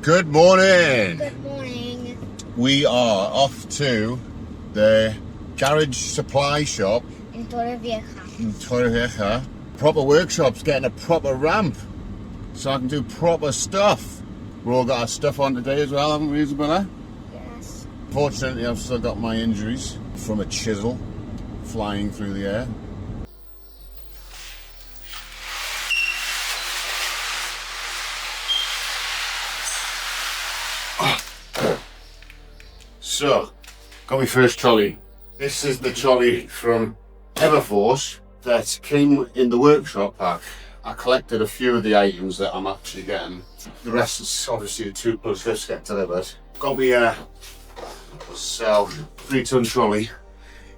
Good morning. Good morning. We are off to the garage supply shop In Torrevieja. Proper workshop's getting a proper ramp so I can do proper stuff. We've all got our stuff on today as well, haven't we, Isabella? Yes. Fortunately, I've still got my injuries from a chisel flying through the air. So, got my first trolley. This is the trolley from Erbauer that came in the workshop pack. I collected a few of the items that I'm actually getting. The rest is obviously a 2+5 get delivered. Got me a 3-ton trolley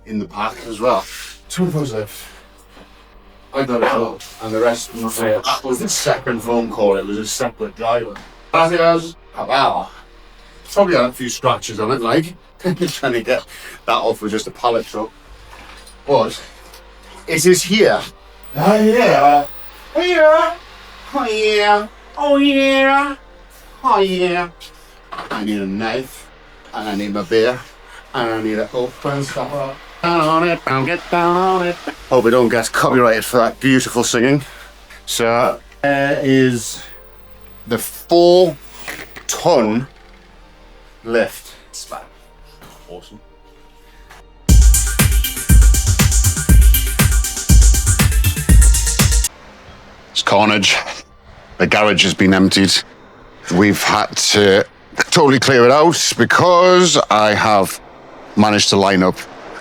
in the pack as well. 2+5. I got it all, and the rest that was the second phone call. It was a separate driver. Gracias. Wow. Probably had a few scratches on it, like trying to get that off with just a pallet truck. But it is here. Oh yeah. Oh yeah. Oh yeah. Oh yeah. Oh yeah. I need a knife, and I need my beer, and I need an open stopper. Down on it, I'll get down on it. Hope we don't get copyrighted for that beautiful singing. So is the 4-ton lift. It's awesome. It's carnage. The garage has been emptied. We've had to totally clear it out because I have managed to line up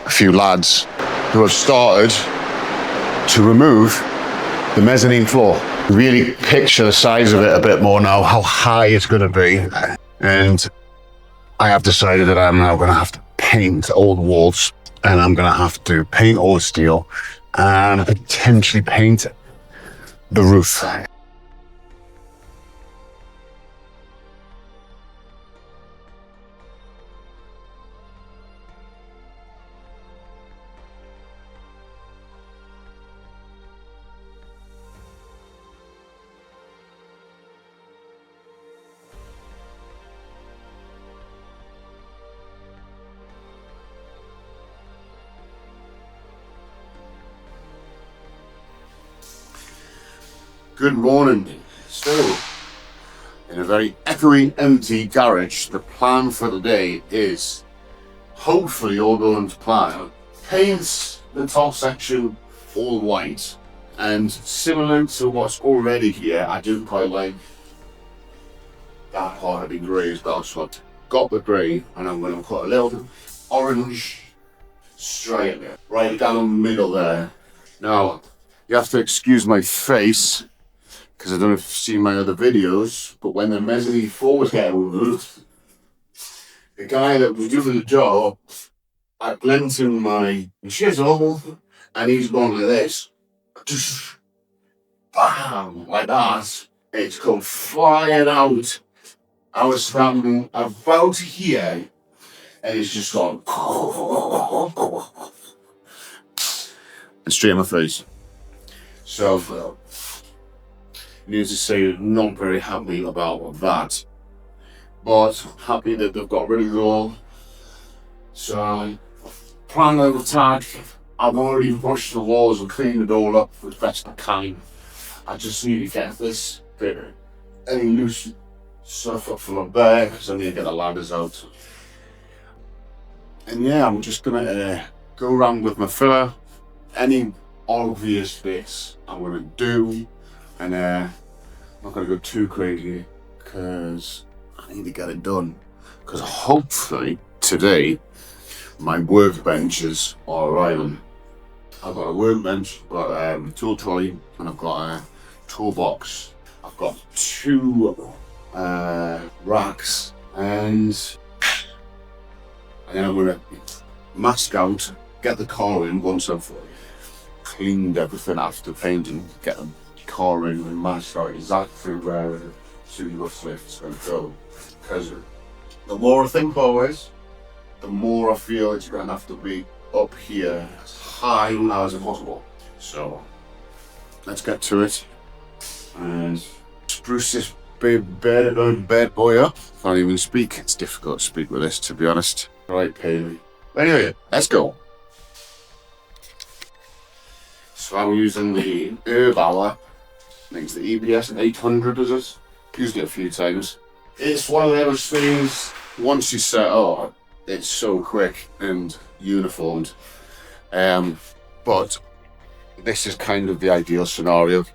a few lads who have started to remove the mezzanine floor. Really picture the size of it a bit more now, how high it's going to be. And I have decided that I'm now going to have to paint all the walls, and I'm going to have to paint all the steel and potentially paint the roof. Good morning. So, in a very echoey, empty garage, the plan for the day is, hopefully all going to plan, paint the top section all white. And similar to what's already here, I do quite like that part of the grey as well. So I've got the grey, and I'm going to put a little orange stripe right down the middle there. Now, you have to excuse my face, because I don't know if you've seen my other videos, but when the mezzanine floor was getting removed, the guy that was doing the job, I lent him my chisel, and he's gone like this, just bam, like that. It's come flying out. I was standing about here, and it's just gone, and straight in my face. So, needless to say, not very happy about that, but happy that they've got rid of it all. So, plan of attack. I've already brushed the walls and cleaned it all up as best I can. I just need to get this bit, any loose stuff up from up there, because I need to get the ladders out. And yeah, I'm just gonna go around with my filler. Any obvious bits I'm gonna do. And I'm not going to go too crazy because I need to get it done. Because hopefully today my workbenches are arriving. I've got a workbench, I've got a tool trolley, and I've got a toolbox. I've got 2 racks, and then I'm going to mask out, get the car in once I've cleaned everything after painting, get them car in and mask out exactly where the two-lift lift's going to go. Because the more I think about it, the more I feel it's going to have to be up here as high as possible. So let's get to it and spruce this bad boy up. Can't even speak. It's difficult to speak with this, to be honest. Right, Paley. Anyway, let's go. So I'm using the Erbauer. I think it's the EBS 800, is it? Used it a few times. It's one of those things, once you set up, it's so quick and uniformed. But this is kind of the ideal scenario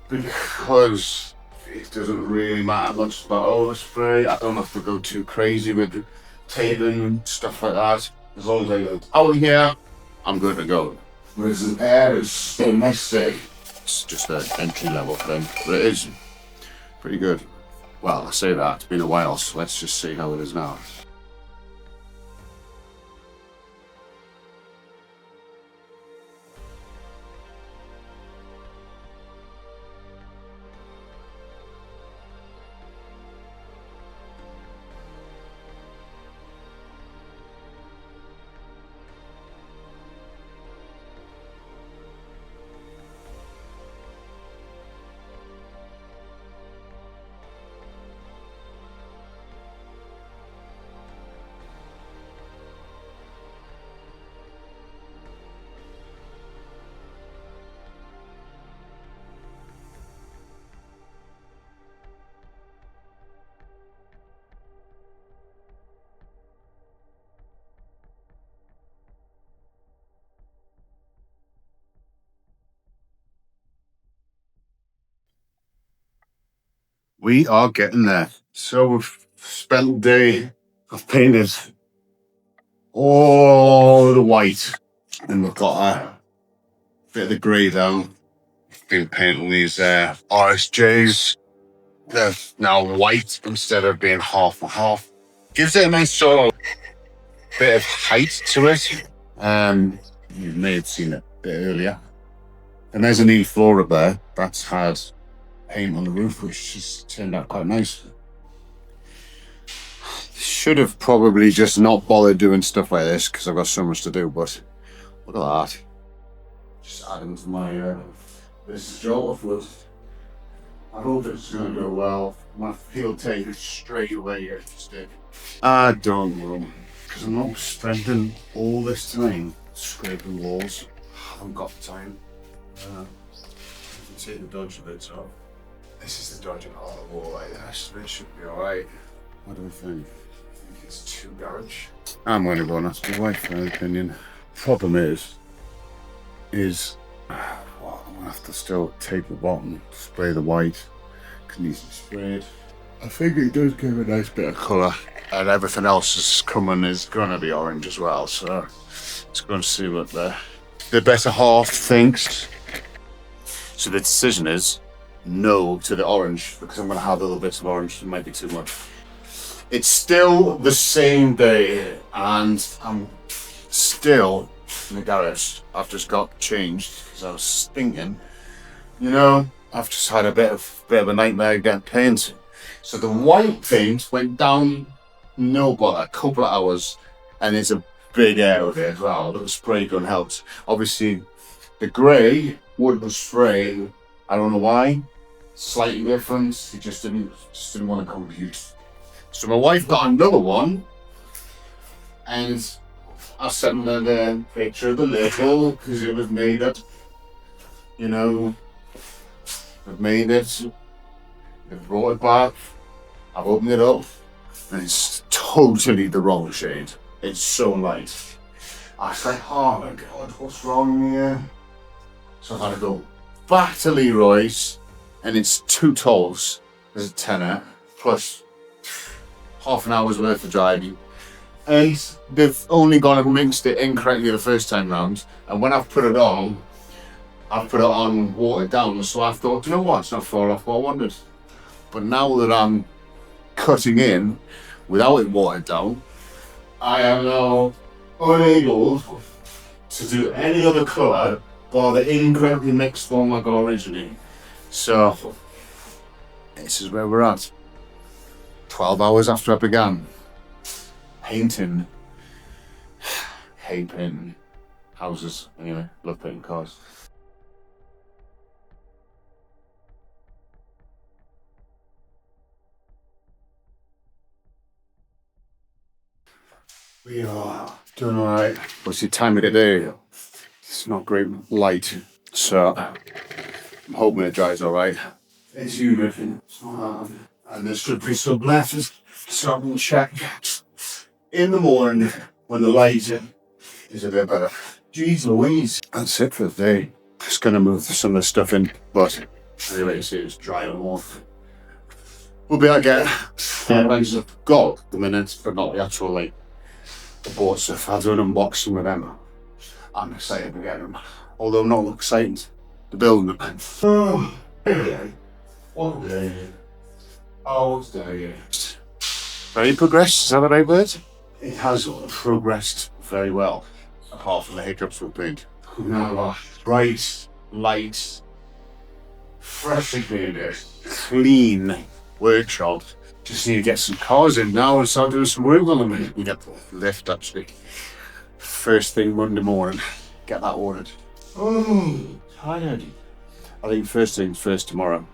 because it doesn't really matter much about overspray. I don't have to go too crazy with taping and stuff like that. As long as I go out here, I'm good to go. Whereas an air is so messy. It's just an entry level thing, but it is pretty good. Well, I say that, it's been a while, so let's just see how it is now. We are getting there. So we've spent the day, I've painted all the white, and we've got a bit of the grey down. Been painting these RSJs. They're now white instead of being half and half. Gives it a nice sort of bit of height to it. You may have seen it a bit earlier. The mezzanine floor up there, that's had paint on the roof, which has turned out quite nice. Should have probably just not bothered doing stuff like this because I've got so much to do, but look at that. Just adding to my this jolt of wood. I hope it's going to go well. My field take is straight away interested. I don't know, because I'm not spending all this time scraping walls. I haven't got the time. You can see the dodge of it, so this is the dodge of the wall like this. It should be alright. What do we think? I think it's too garage. I'm going to go and ask my wife for her opinion. Problem is well, I'm going to have to still tape the bottom, spray the white, can easily spray it. I think it does give a nice bit of colour, and everything else is going to be orange as well, so let's go and see what the better half thinks. So the decision is no to the orange, because I'm going to have a little bit of orange, it might be too much. It's still the same day, and I'm still in the garage. I've just got changed because I was thinking, I've just had a bit of a nightmare getting paint. So the white paint went down no bother, a couple of hours, and there's a big area there as well. The spray gun helped. Obviously, the grey wood was spraying. I don't know why. Slightly different. He just didn't want to compute. So my wife got another one, and I sent her the picture of the label because it was made it. I've made it. They've brought it back. I've opened it up, and it's totally the wrong shade. It's so light. I was like, oh my god, what's wrong here? So I had to go back to Leroy's, and it's 2 tolls. There's a tenner plus half an hour's worth of driving. And they've only gone and mixed it incorrectly the first time round. And when I've put it on watered down. So I thought, you know what, it's not far off what I wanted. But now that I'm cutting in without it watered down, I am now unable to do any other colour bar the incorrectly mixed form I got originally. So this is where we're at. 12 hours after I began painting. Hate painting houses. Anyway, love painting cars. We are doing all right. What's the time of the day? It's not great light, so I'm hoping it dries all right. It's humid, and there should be some left. So I'm gonna check in the morning when the light is a bit better. Jeez Louise. That's it for the day. Just gonna move some of the stuff in, but anyway, you see it's dry and warm. We'll be able to get things I've got at the minute, but not the actual like the board stuff. I'll do an unboxing with them. I'm excited to get them, although I'm not excited to build them. Oh, what day? Oh, day. Very progressed, is that the right word? It has progressed very well, apart from the hiccups we've been. Now, bright, light, freshly cleaned, clean workshop. Just need to get some cars in now and start doing some work on them. We can get the lift actually. First thing Monday morning, get that ordered. Oh, tired. I think first things first tomorrow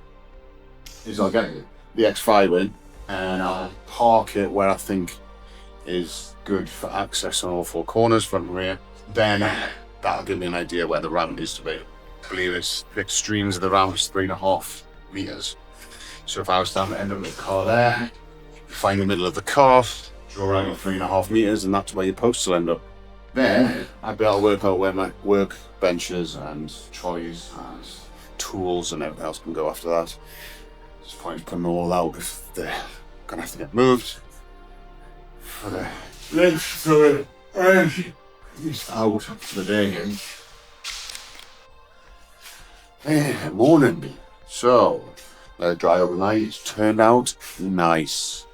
is I'll get the X5 in and I'll park it where I think is good for access on all four corners, front and rear. Then that'll give me an idea where the ramp needs to be. I believe it's the extremes of the ramp is 3.5 meters. So if I was to end up with a car there, find the middle of the car, draw around 3.5 meters, and that's where your posts will end up. Then I'd be able to work out where my work benches and trolleys and tools and everything else can go after that. There's a point putting them all out if they're gonna have to get moved. For the out for the day. Hey, morning. So, let it dry overnight. It's turned out nice.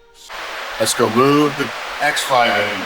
Let's go move the X5 in.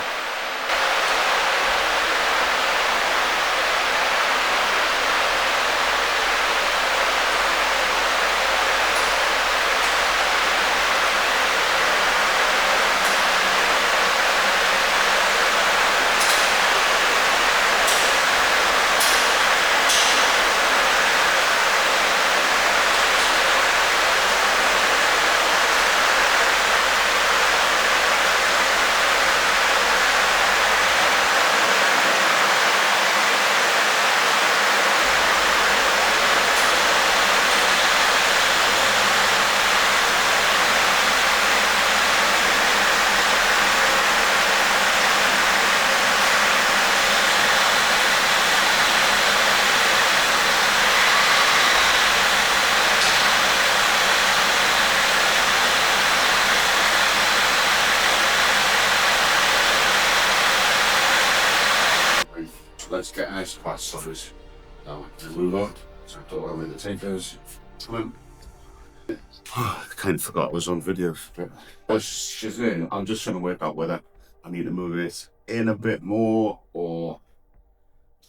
Let's get nice past stuffers. Now move on. So I don't know where the tape is. I kind of forgot I was on video. I'm just trying to work out whether I need to move it in a bit more or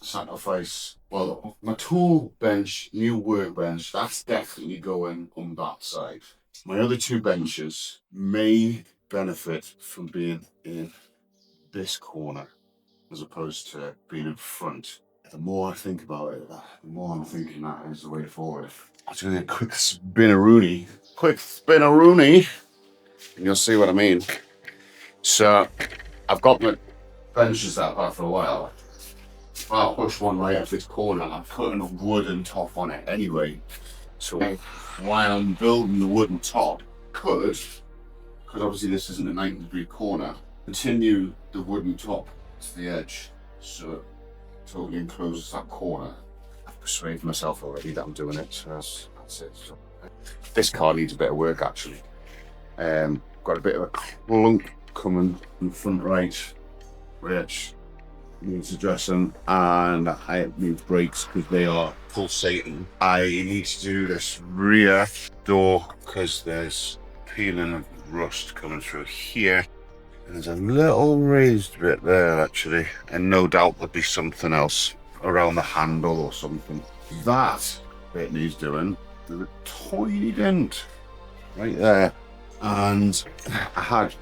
sacrifice. Well, my tool bench, new workbench, that's definitely going on that side. My other two benches may benefit from being in this corner as opposed to being in front. The more I think about it, the more I'm thinking that is the way forward. I'm just gonna do a quick spin-a-rooney, and you'll see what I mean. So, I've got my benches that I've had for a while. I'll push one right up this corner and I'm putting a wooden top on it anyway. So, while I'm building the wooden top, because obviously this isn't a 90-degree corner, continue the wooden top to the edge, so it totally encloses that corner. I've persuaded myself already that I'm doing it, so that's it. So, this car needs a bit of work actually. Got a bit of a clunk coming in the front right, which needs addressing, and I need brakes because they are pulsating. I need to do this rear door because there's peeling of rust coming through here. There's a little raised bit there actually, and no doubt there'll be something else around the handle or something. That bit needs doing. There's a tiny dent right there, and I had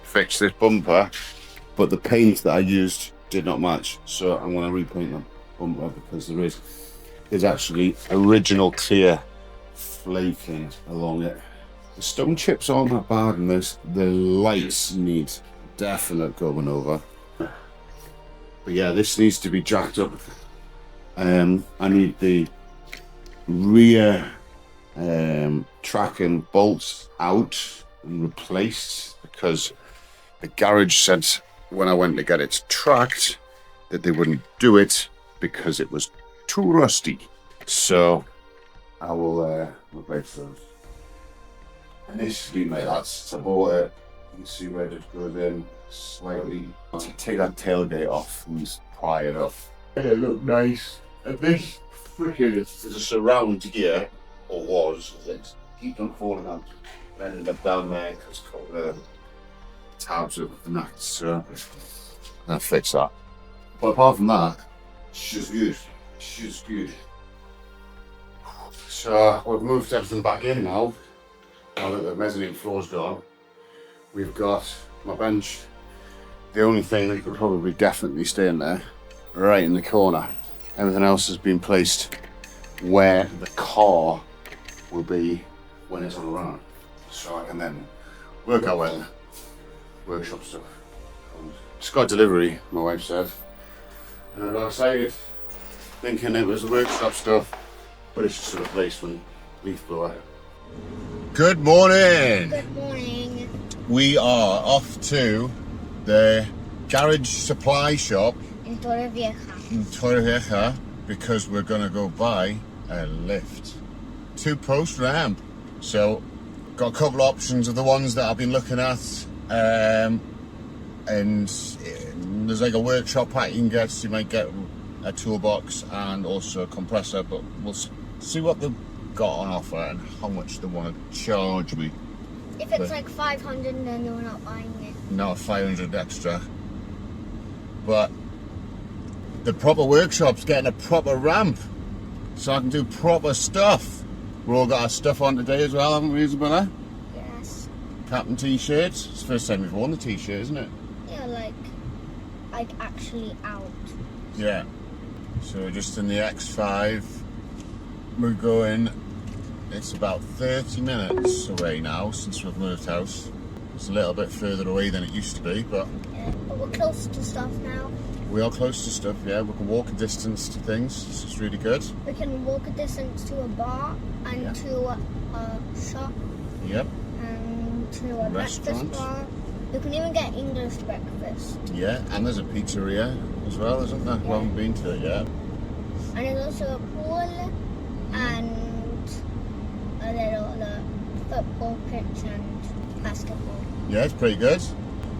fixed this bumper, but the paint that I used did not match, so I'm going to repaint the bumper because there's actually original clear flaking along it. The stone chips aren't that bad, and the lights need definite going over. But yeah, this needs to be jacked up. I need the rear tracking bolts out and replaced, because the garage said when I went to get it tracked that they wouldn't do it because it was too rusty. So I will replace those. And this been like that since I bought it. You can see where it goes in slightly. I'll take that tailgate off and pry it up. It look nice. And this freaking is a surround gear, or was, it keeps on falling out. I ended up down there because the tabs are knocked, so I'll fix that. But apart from that, she's good. She's good. So we've moved everything back in now. Now that the mezzanine floor's gone, we've got my bench. The only thing that could probably definitely stay in there, right in the corner. Everything else has been placed where the car will be when it's on the run. So I can then work out where the workshop stuff comes. Just got delivery, my wife said. And I got excited, thinking it was the workshop stuff, but it's just a replacement leaf blower. Good morning! Good morning. We are off to the garage supply shop In Torrevieja. in Torrevieja because we're going to go buy a lift. 2-post ramp. So, got a couple of options of the ones that I've been looking at. And there's like a workshop pack you can get, so you might get a toolbox and also a compressor, but we'll see what they've got on offer and how much they want to charge me. If it's like 500, then you're not buying it. No, 500 extra. But the proper workshop's getting a proper ramp, so I can do proper stuff. We've all got our stuff on today as well, haven't we, Isabella? Yes. Cap and t-shirts. It's the first time we've worn the t-shirt, isn't it? Yeah, like actually out. Yeah. So we're just in the X5. We're going, it's about 30 minutes away now since we've moved house. It's a little bit further away than it used to be, but Yeah, but we're close to stuff now. we are close to stuff, yeah. We can walk a distance to things. This is really good. We can walk a distance to a bar and Yeah. to a shop Yep. and to a Restaurant. breakfast bar. You can even get English breakfast. Yeah, and there's a pizzeria as well, isn't there? We haven't been to it yet. And there's also a pool and a little football pitch and basketball. Yeah, it's pretty good.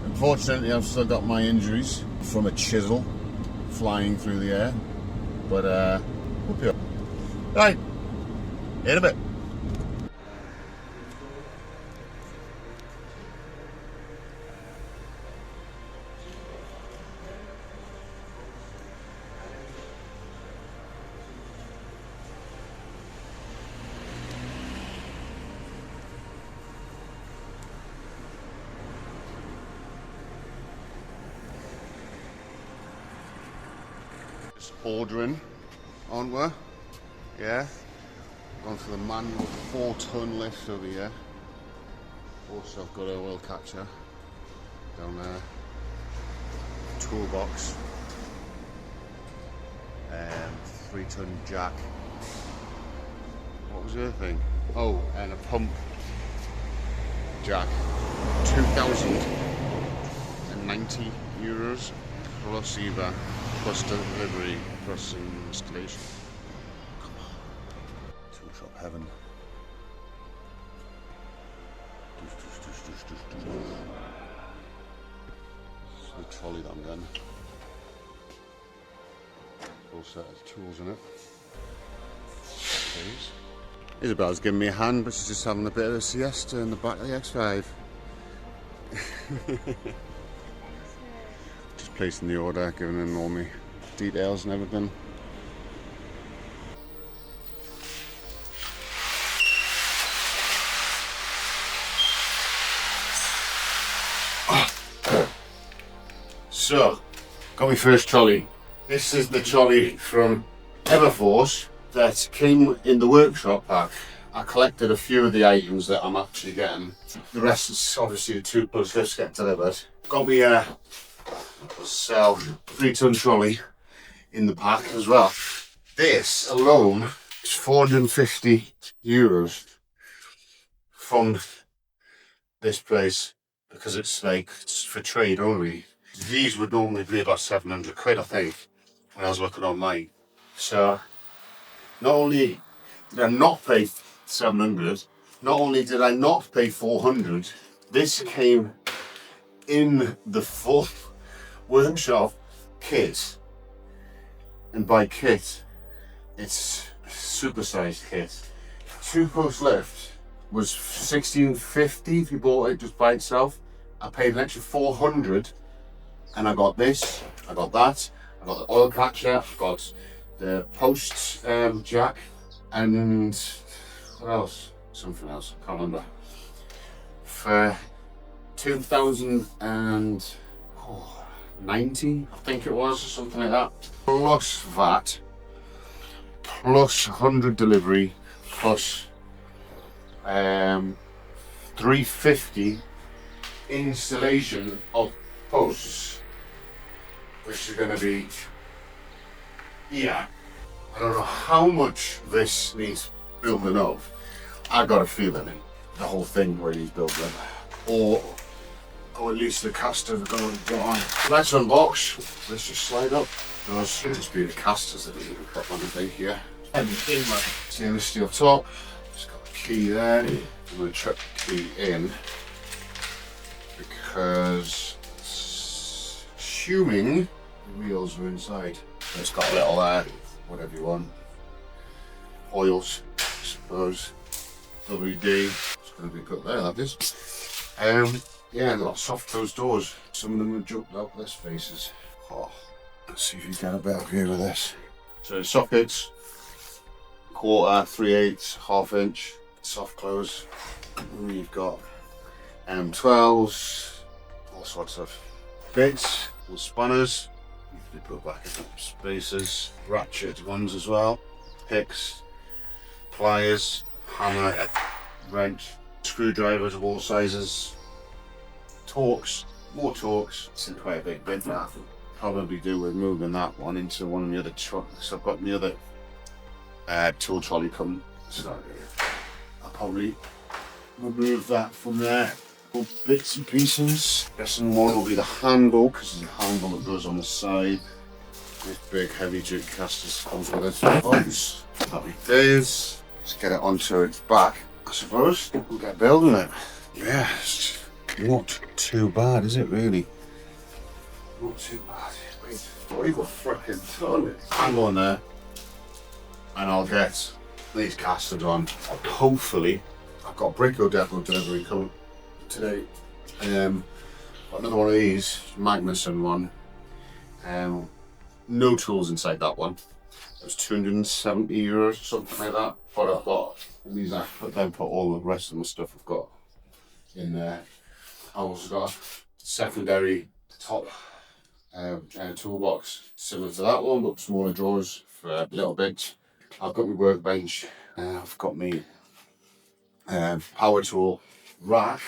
Unfortunately, I've still got my injuries from a chisel flying through the air. But, we'll be all right. In a bit. Ordering, aren't we? Yeah. Gone for the manual 4-ton lift over here. Also, I've got an oil catcher down there. Toolbox. 3-ton jack. What was the other thing? Oh, and a pump jack. €2,090 plus IVA. Plus delivery, plus installation. Come on. Tool shop heaven. It's the trolley that I'm getting. Full set of tools in it. Please. Isabella's giving me a hand, but she's just having a bit of a siesta in the back of the X5. Placing the order, giving in all my details and everything. So, got my first trolley. This is the trolley from Everforce that came in the workshop pack, I collected a few of the items that I'm actually getting. The rest is obviously the 2 plus lifts get delivered. Got me a 3-ton trolley in the pack as well. This alone is €450 from this place because it's for trade only. These would normally be about £700, I think, when I was looking online. So not only did I not pay 700, not only did I not pay 400, this came in the full workshop kit. And by kit, it's a super-sized kit. 2-post lift was £16.50 if you bought it just by itself. I paid an extra 400 and I got this, I got that, I got the oil catcher, I got the post jack, and what else? Something else, I can't remember. For 2090, I think it was, or something like that. Plus VAT, plus 100 delivery, plus 350 installation of posts, which is going to be, yeah, I don't know how much this needs building of. I got a feeling the whole thing really needs building, or at least the casters are going to go on. Let's unbox. Let's just slide up. Those will just be the casters that we can put on the thing here. Stainless steel top. Just got the key there. I'm going to chuck the key in because assuming the wheels are inside. It's got a little whatever you want. Oils, I suppose. WD. It's going to be put there, that is. Yeah, and a lot of soft closed doors. Some of them are jumped out their spaces. Oh, let's see if you get a better view of this. So sockets, 1/4, 3/8, 1/2 inch, soft close. And you've got M12s, all sorts of bits, little spanners. They put back in spaces, ratchet ones as well, picks, pliers, hammer, wrench, screwdrivers of all sizes, torques, more torques. It's in quite a big bin now. Probably do with moving that one into one of the other trucks. I've got the other tool trolley coming, so I'll probably remove that from there. All bits and pieces. Guessing one will be the handle, because there's a handle that goes on the side. This big heavy duty casters comes with it. Box. Happy days. Let's get it onto its back, I suppose. We'll get building it. Yeah, it's not too bad, is it really? Not too bad. Wait, what have you got frickin' done? Hang on there. And I'll get these casters on. Hopefully, I've got Brico Depot delivery coming today. Got another one of these, Magnuson one. No tools inside that one. It was €270 or something like that. But I've got these. I put all the rest of my stuff I've got in there. I also got a secondary top toolbox similar to that one, but smaller drawers for little bits. I've got my workbench. I've got my power tool rack,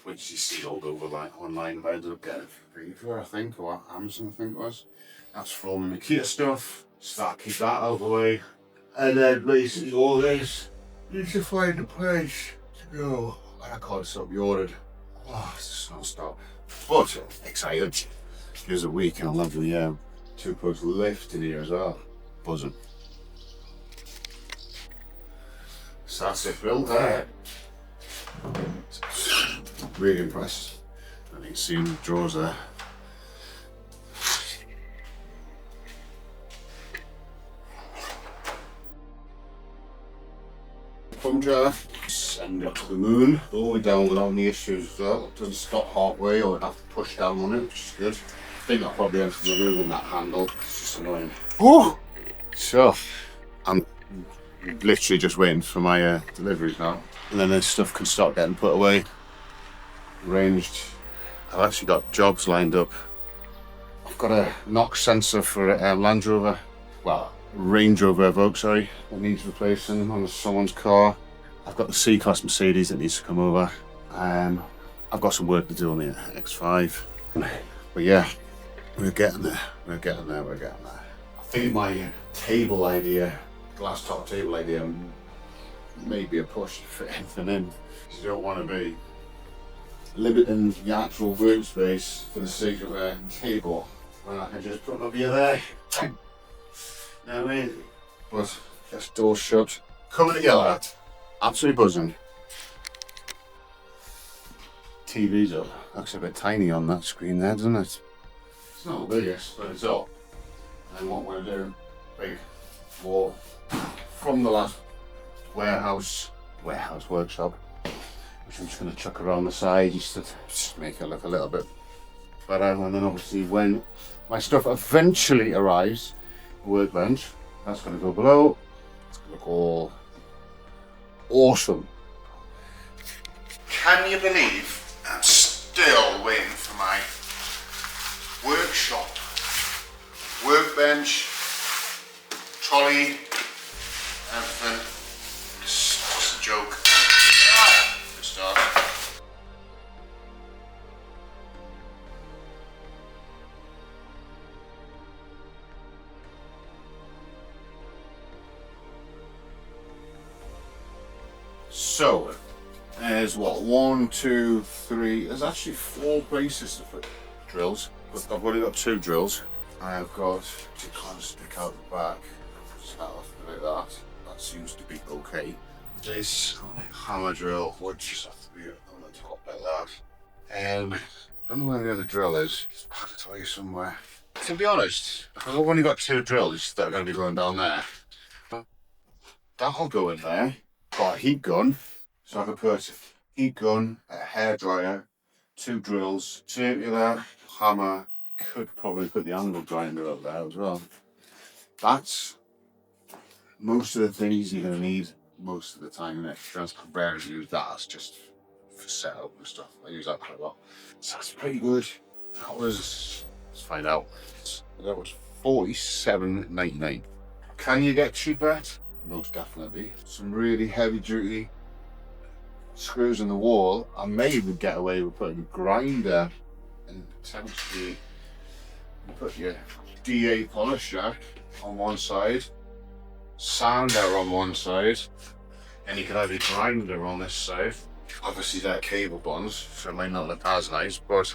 which you see all over online, but I ended up getting it for Beaver, I think, or Amazon, I think it was. That's for all my Makita stuff, so keep that out of the way. And then basically all this, you need to find a place to go. And I can't stop yawning. Oh, it's just non-stop. But excited. Here's a week and I'll have the 2-post lift in here as well. Buzzing. So that's it built there. Really impressed. I think seeing the drawers there. Pump jar, send it to the moon, all the way down without any issues as well. It doesn't stop halfway or have to push down on it, which is good. I think I'll probably end up removing that handle, it's just annoying. Whew. So, I'm literally just waiting for my deliveries now. And then this stuff can start getting put away, arranged. I've actually got jobs lined up. I've got a knock sensor for Land Rover, well, Range Rover Evoque, sorry, that needs replacing on someone's car. I've got the C-Class Mercedes that needs to come over. I've got some work to do on the X5. But yeah, we're getting there. We're getting there. I think my table idea, glass top table idea, may be a push to fit anything in. You don't want to be limiting the actual workspace for the sake of a table when I can just put my beer there. You know what I mean? But just door shut. Coming together. Absolutely buzzing. TV's up. Looks a bit tiny on that screen there, doesn't it? It's not the biggest, but it's up. And what we're doing, big wall from the last warehouse workshop, which I'm just going to chuck around the side just to make it look a little bit better. And then obviously when my stuff eventually arrives, the workbench, that's going to go below. It's going to look all awesome. Can you believe I'm still waiting for my workshop, workbench, trolley, everything? It's just a joke. Good start. So, there's what, 1, 2, 3, there's actually 4 places to put drills, but I've only got 2 drills. I've got to kind of stick out the back, just like that. That seems to be okay. This hammer drill would just have to be on the top like that. I don't know where the other drill is, it's back to you somewhere. To be honest, I've only got 2 drills that are going to be going down there. That'll go in there. Got a heat gun. So I could put heat gun, a hairdryer, 2 drills, circular, hammer. Could probably put the angle grinder up there as well. That's most of the things you're going to need most of the time. I rarely use that as just for setup and stuff. I use that quite a lot. So that's pretty good. That was, let's find out. That was $47.99. Can you get cheaper? Most definitely. Some really heavy duty screws in the wall. I may even get away with putting a grinder and potentially put your DA polish jack on one side, sander on one side, and you can have your grinder on this side. Obviously they're cable bonds, so it might not look as nice, but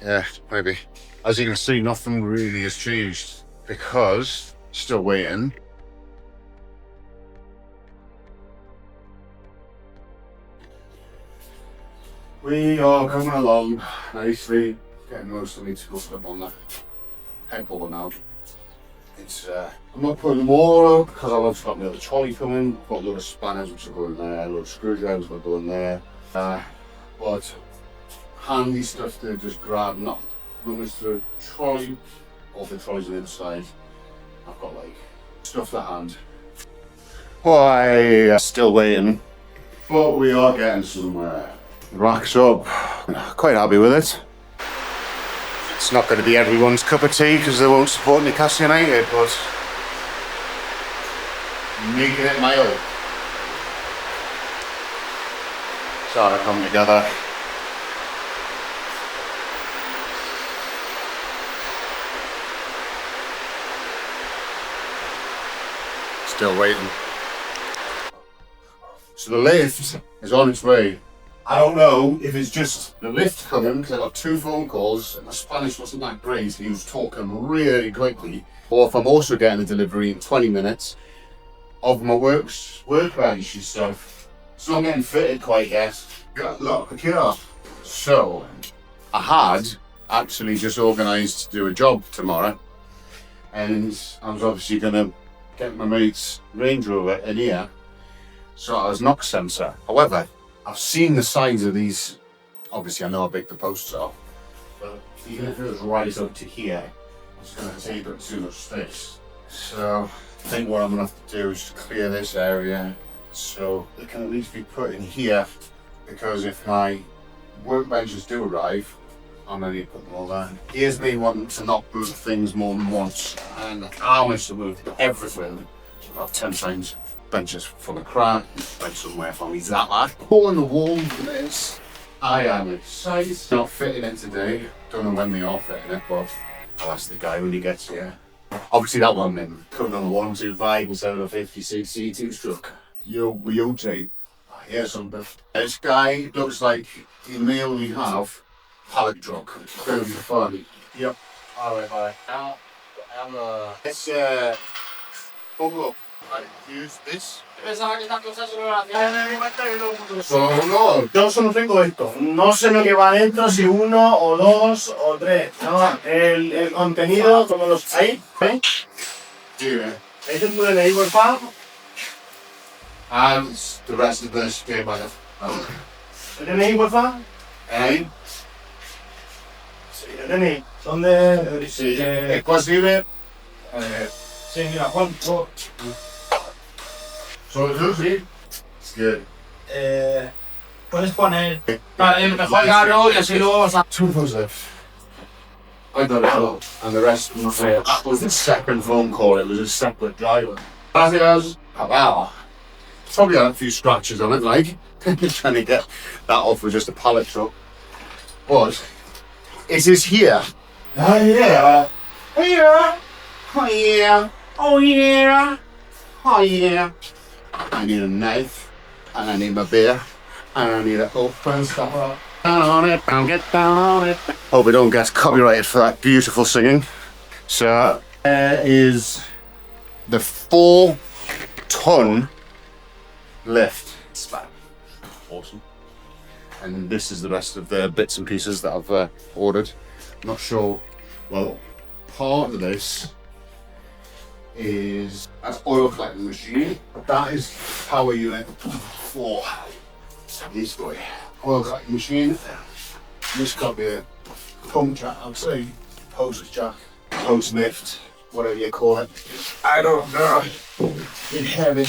yeah, maybe. As you can see, nothing really has changed because still waiting. We are coming along nicely, getting most of it hooked up on the pegboard now. It's I'm not putting them all up because I've also got my other trolley coming, got a load of spanners which are going there, a load of screwdrivers that are going there. But handy stuff to just grab, not rummage through trolley, all the trolleys on the inside. I've got like stuff to hand. Why, still waiting, but we are getting somewhere. Racks up, quite happy with it. It's not going to be everyone's cup of tea because they won't support Newcastle United, but making it my own. Starting to come together. Still waiting. So the lift is on its way. I don't know if it's just the lift coming because I got 2 phone calls and my Spanish wasn't that great. He was talking really quickly. Or if I'm also getting a delivery in 20 minutes of my workbench and stuff. It's not getting fitted quite yet. Got a lot of Makita. So I had actually just organised to do a job tomorrow, and I was obviously going to get my mate's Range Rover in here. So I was knock sensor. However, I've seen the size of these. Obviously I know how big the posts are, but even if it was right up to here, it's going to take up too much space. So I think what I'm going to have to do is clear this area so it can at least be put in here, because if my workbenches do arrive, I'm going to need to put them all there. Here's me wanting to not move things more than once, and I managed to move everything about 10 times. workbench is full of crap. Find somewhere for me that lad. Hole in the wall for this. I am excited. Not fitting it today. Don't know when they are fitting it, but I'll ask the guy when he gets here. Obviously that one then coming on a 125 instead of a 56 C2 truck. Yo tape. Here's something. This guy looks like he may only have pallet truck. It's gonna be fun. Yep. Alright, bye. Let's bungalow. I use this. No se lo tengo esto. No sé lo que va dentro, si uno o dos o tres, ¿no? El contenido, como los hay, ¿eh? Yeah. ¿Eso puede leer, por favor? And the rest of this came by ¿Lo tenéis, por favor? Hey. Sí, lo tenéis. ¿Dónde? Sí. ¿Es posible? Sí, mira, Juan. So sí. It's good. Puedes poner. Mejor claro y así luego vas a. Toolbox left. I got it all, and the rest was that was the second phone call. It was a separate driver. I think I was wow. Probably had a few scratches on it, like trying to get that off with just a pallet truck. But it is here. Oh yeah. Oh yeah. Oh yeah. Oh yeah. Oh yeah. I need a knife, and I need my beer, and I need a open stuff. Down on it, I'll get down on it. Hope we don't get copyrighted for that beautiful singing. So there is the 4-ton lift. It's awesome. And this is the rest of the bits and pieces that I've ordered. Not sure. Well, part of this is an oil collecting machine. That is power unit for this boy. Oil collecting machine. This could be a pump jack, I'd say. Hose jack, hose lift, whatever you call it. I don't know. It's heavy.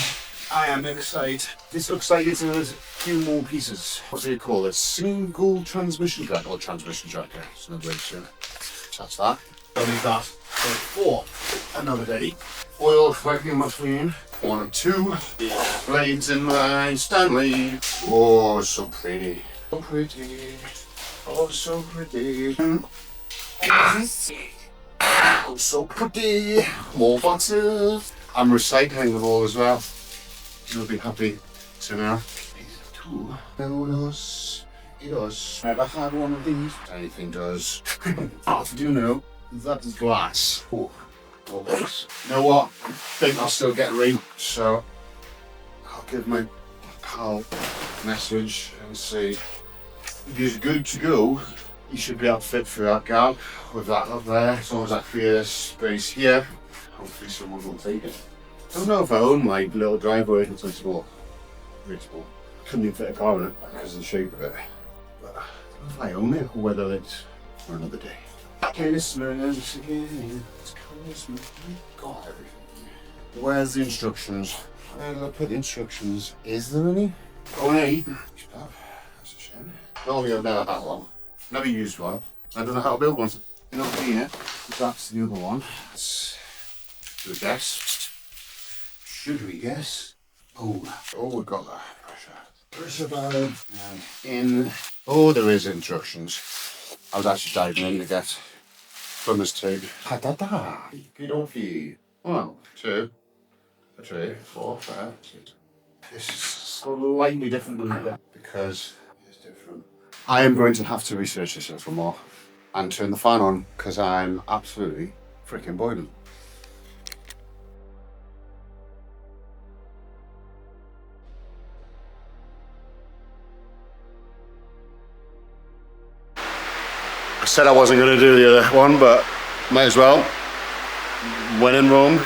I am excited. This looks like it's a few more pieces. What do you call it? Single transmission jack or transmission jack? Yeah, it's another way to say it. That's that. Don't need that. For another day. Oil collecting machine. 1 and 2. Blades in line. Stanley. Oh, so pretty. So pretty. Oh, so pretty. Oh, so pretty. More boxes. I'm recycling them all as well. You'll be happy to know. These are 2. It does. Never had one of these. Anything does. I do know that is glass. Oh, this. You know what? I think I'll still get a ring. So I'll give my pal a message and say if he's good to go, he should be able to fit through that gap with that up there. As long as I clear this space here, hopefully someone will take it. I don't know if I own my little driveway. It's like small. Really small. Couldn't even fit a car in it because of the shape of it. But I don't know if I own it or whether it's for another day. Christmas again. It's Christmas. We got everything. Where's the instructions? Where did I put the instructions? Is there any? Oh, no. That's a shame. Normally I've never had one. Never used one. I don't know how to build one. You know here. That's the other one. Let's do a guess. Should we guess? Oh, we've got that. Pressure valve. In. Oh, there is instructions. I was actually diving in to get plumber's tape. Ha-da-da. Good old few. 1, 2, 3, 4, 5, 6. This is slightly different than that because it's different. I am going to have to research this a little more and turn the fan on because I'm absolutely freaking boiling. I said I wasn't going to do the other one, but might as well. When in Rome.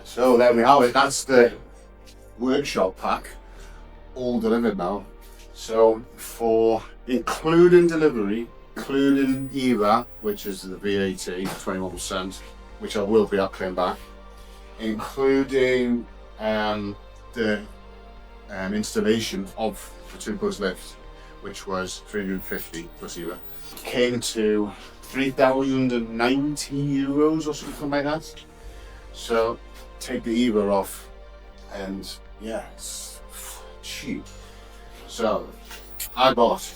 So there we have it. That's the workshop pack, all delivered now. So for including delivery, including IVA, which is the VAT, 21%, which I will be claiming back, including the installation of the two-post lift, which was 350 plus EVA, came to 3,090 euros or something like that. So take the EVA off, and yeah, it's cheap. So I bought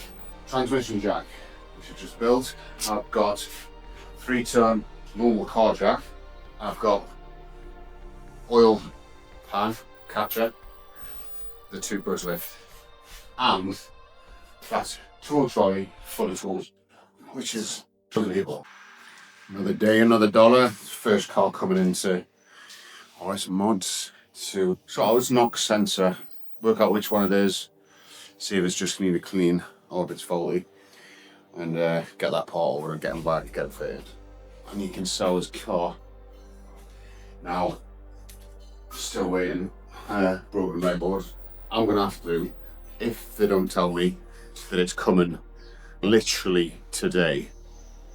transmission jack, which I just built. I've got 3-ton normal car jack. I've got oil pan catcher, the two-post lift, and that tool trolley full of tools, which is unbelievable. Another day, another dollar. First car coming into RS Mods to sort out its knock sensor, work out which one it is, see if it's just need a clean or if it's faulty, and get that part over and get him back, get it fitted. And you can sell his car. Now, still waiting, broken Pegboard. I'm gonna have to, if they don't tell me that it's coming literally today,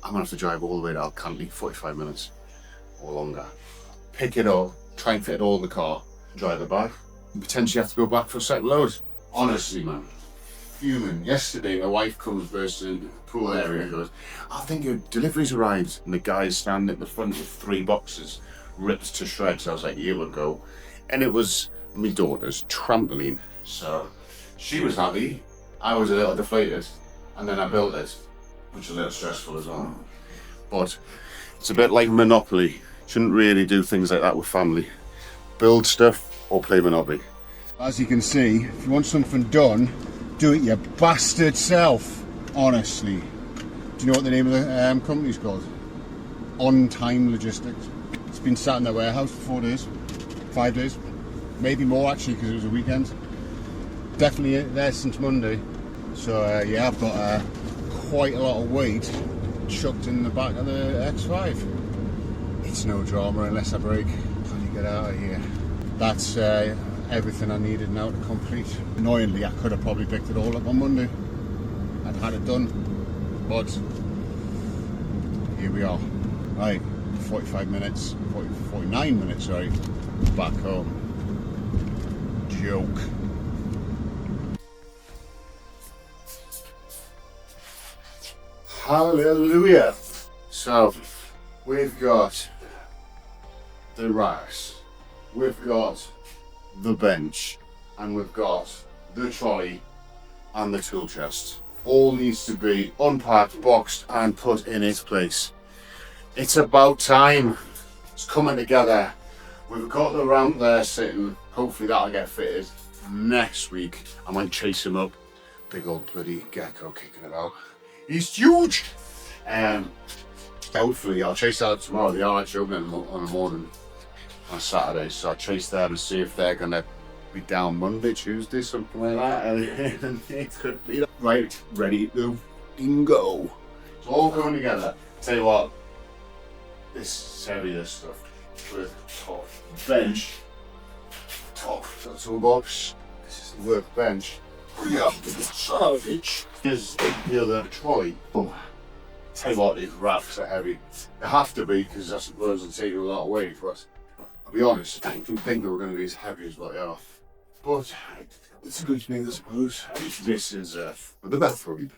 I'm gonna have to drive all the way to Alcantley, 45 minutes or longer. Pick it up, try and fit it all in the car, drive it back, and potentially have to go back for a second load. Honestly, man, fuming. Yesterday, my wife comes burst in the pool area and goes, I think your delivery's arrived. And the guy's standing at the front with 3 boxes, ripped to shreds. I was like, here we go. And it was my daughter's trampoline. So she was happy, I was a little deflated, and then I built it, which is a little stressful as well. But it's a bit like Monopoly. Shouldn't really do things like that with family. Build stuff or play Monopoly. As you can see, if you want something done, do it your bastard self, honestly. Do you know what the name of the company's called? On Time Logistics. It's been sat in their warehouse for 4 days, 5 days, maybe more actually because it was a weekend. Definitely there since Monday. So yeah, I've got quite a lot of weight chucked in the back of the X5. It's no drama unless I break. How do you get out of here? That's everything I needed now to complete. Annoyingly, I could have probably picked it all up on Monday and had it done, but here we are. Right, 49 minutes, sorry, back home. Joke. Hallelujah. So, we've got the racks, we've got the bench, and we've got the trolley and the tool chest. All needs to be unpacked, boxed, and put in its place. It's about time. It's coming together. We've got the ramp there sitting. Hopefully that'll get fitted. Next week, I might chase him up. Big old bloody gecko kicking it out. He's huge. Hopefully I'll chase that up tomorrow. They are actually opening on the morning on Saturday, so I'll chase them and see if they're gonna be down Monday, Tuesday, something like that. And it could be right, ready to go. It's all coming together. Tell you what, this is heavy, this stuff. With top bench, top toolbox. This is the workbench. Yeah, savage. Here's the other trolley. Oh. Tell you what, these racks are heavy. They have to be because I suppose they'll take you a lot of weight, but I'll be honest, I didn't think they were going to be as heavy as what they are. But it's a good thing, I suppose. This is the bathroom.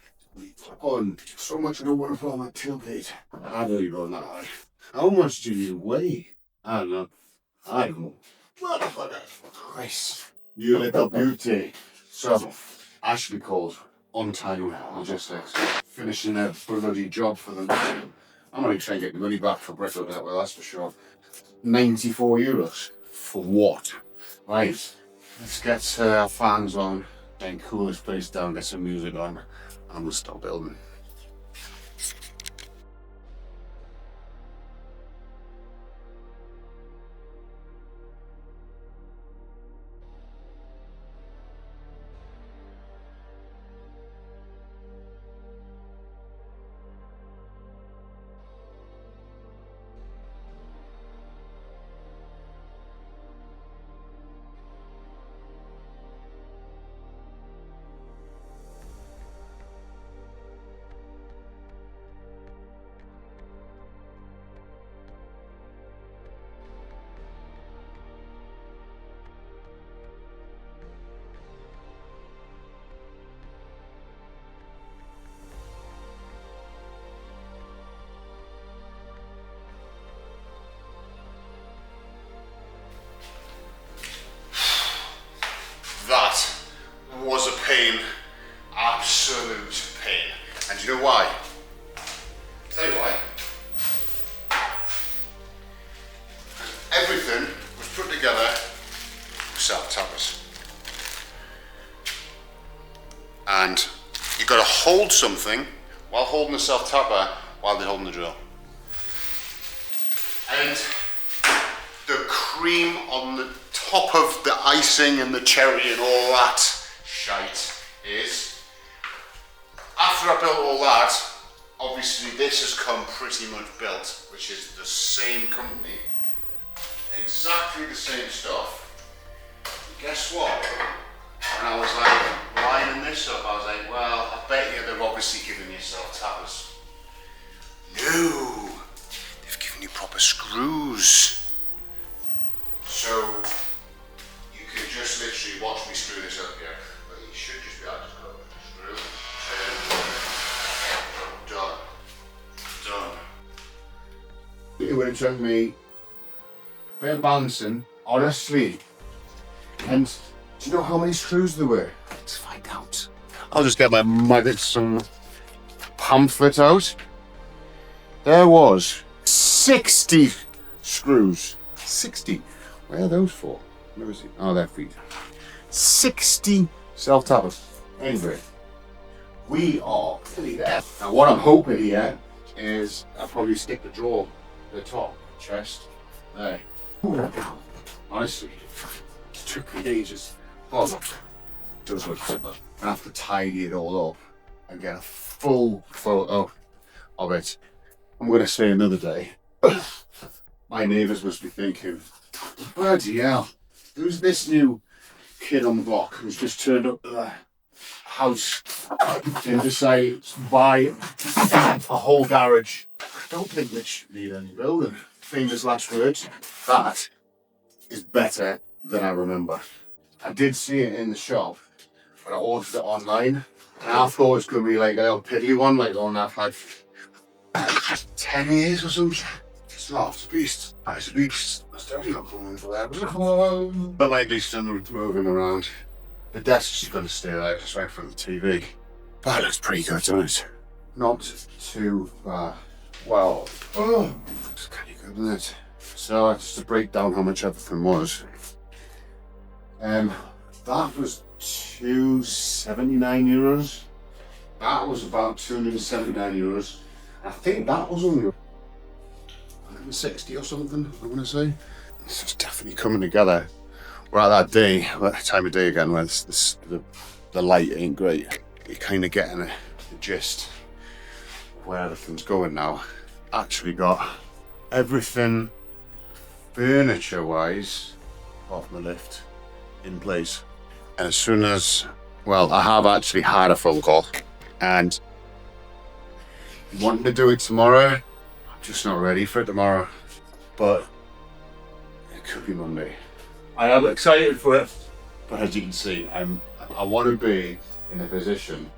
On so much I don't want to put on my tailgate. I don't even know that. How much do you weigh? I don't know. I don't know. Christ. You little beauty. So, Ashley called On Time Logistics. Finishing a bloody job for them. I'm going to try and get the money back for Brickle that way, that's for sure. 94 euros. For what? Right. Let's get our fans on and cool this place down, get some music on, and we'll start building. was a pain, absolute pain. And do you know why? Tell you why. Everything was put together with self-tappers. And you've got to hold something while holding the self-tapper while they're holding the drill. And the cream on the top of the icing and the cherry and all that shite is, after I built all that, obviously this has come pretty much built, which is the same company, exactly the same stuff. Guess what? When I was like lining this up, I was like, well, I bet you they've obviously given you self-tappers. No, they've given you proper screws. So you can just literally watch me screw this up here. But you should just be able to go screw, turn, done. Done. It would have took me a bit of balancing, honestly. And do you know how many screws there were? Let's find out. I'll just get some pamphlet out. There was 60 screws. 60. Where are those for? Where is it? Oh, they're feet. 60 self-tappers. Anyway, we are fully there. Now what I'm hoping here is I'll probably stick the drawer at the top, chest, there. Honestly, it took me ages. But it does look simple. I have to tidy it all up and get a full photo of it. I'm going to say another day. My neighbours must be thinking, bloody hell, who's this new kid on the block who's just turned up to the house and decided to buy a whole garage? I don't think they should need any building. Famous last words. That is better than I remember. I did see it in the shop, but I ordered it online. And I thought it was going to be like a little pity one, like the one I've had for 10 years or something. It's not, it's a beast. It's a beast. I still not going for that. But like these things moving around. The desk's just going to stay there, just right from the TV. That looks pretty good, doesn't it? Not too bad. Well, it's kind of good, isn't it? So just to break down how much everything was. That was €279. That was about €279. I think that was only 160 or something, I want to say. This is definitely coming together. We're at that day, that time of day again, where the light ain't great. You're kind of getting the gist of where everything's going now. Actually got everything furniture-wise, apart from the lift, in place. And as soon as, well, I have actually had a phone call and wanting to do it tomorrow. I'm just not ready for it tomorrow, but it could be Monday. I am excited for it, but as you can see, I want to be in a position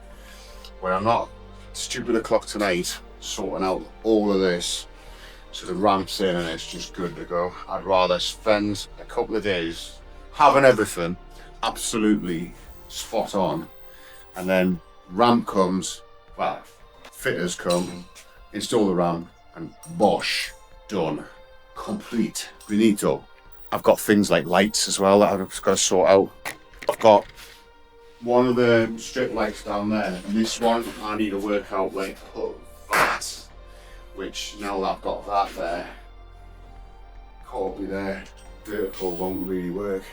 where I'm not stupid o'clock tonight sorting out all of this so the ramp's in and it's just good to go. I'd rather spend a couple of days having everything absolutely spot on, and then ramp comes, well, fitters come, install the ramp, and bosh, done, complete, finito. I've got things like lights as well that I've got to sort out. I've got one of the strip lights down there, and this one I need to work out where to put that, which now that I've got that there, can't be there, vertical won't really work.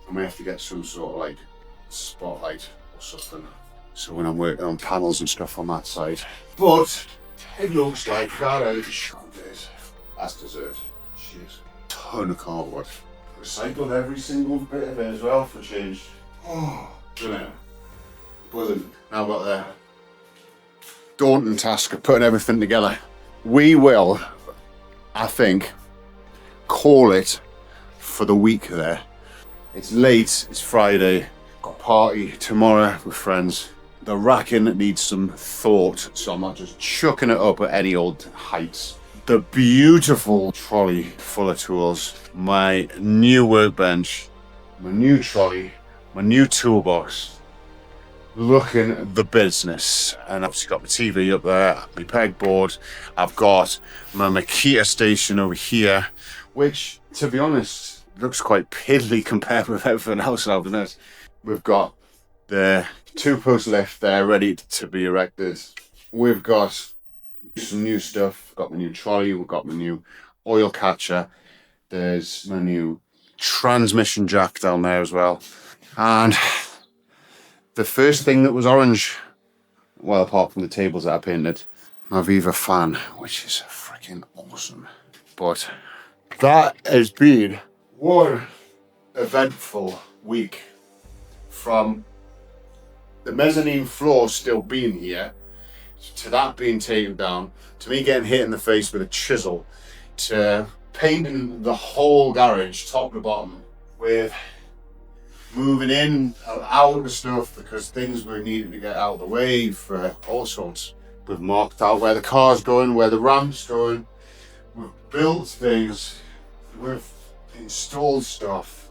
I may have to get some sort of like spotlight or something, so when I'm working on panels and stuff on that side. But it looks like that out of shot days. That's deserved. Cheers. Ton of cardboard. Recycled every single bit of it as well for change. Oh, brilliant. Buzzing. Now I've got the daunting task of putting everything together. We will, I think, call it for the week there. It's late, it's Friday, got a party tomorrow with friends. The racking needs some thought, so I'm not just chucking it up at any old heights. The beautiful trolley full of tools, my new workbench, my new trolley, my new toolbox, looking the business. And I've obviously got my TV up there, my pegboard. I've got my Makita station over here, which, to be honest, looks quite piddly compared with everything else I've done. We've got the 2-post lift there ready to be erected. We've got some new stuff. We've got my new trolley, we've got my new oil catcher. There's my new transmission jack down there as well. And the first thing that was orange, well, apart from the tables that I painted, my Viva fan, which is freaking awesome. But that has been one eventful week, from the mezzanine floor still being here, to that being taken down, to me getting hit in the face with a chisel, to painting the whole garage top to bottom, with moving in and out of stuff because things were needed to get out of the way for all sorts. We've marked out where the car's going, where the ramp's going, we've built things, we've installed stuff,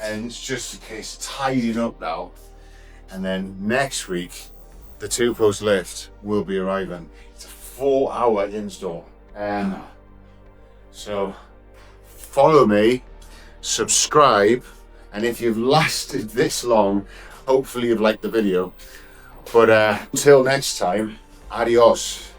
and it's just a case of tidying up now. And then next week, the 2-post lift will be arriving. It's a 4-hour install. So follow me, subscribe, and if you've lasted this long, hopefully you've liked the video. But until next time, adios.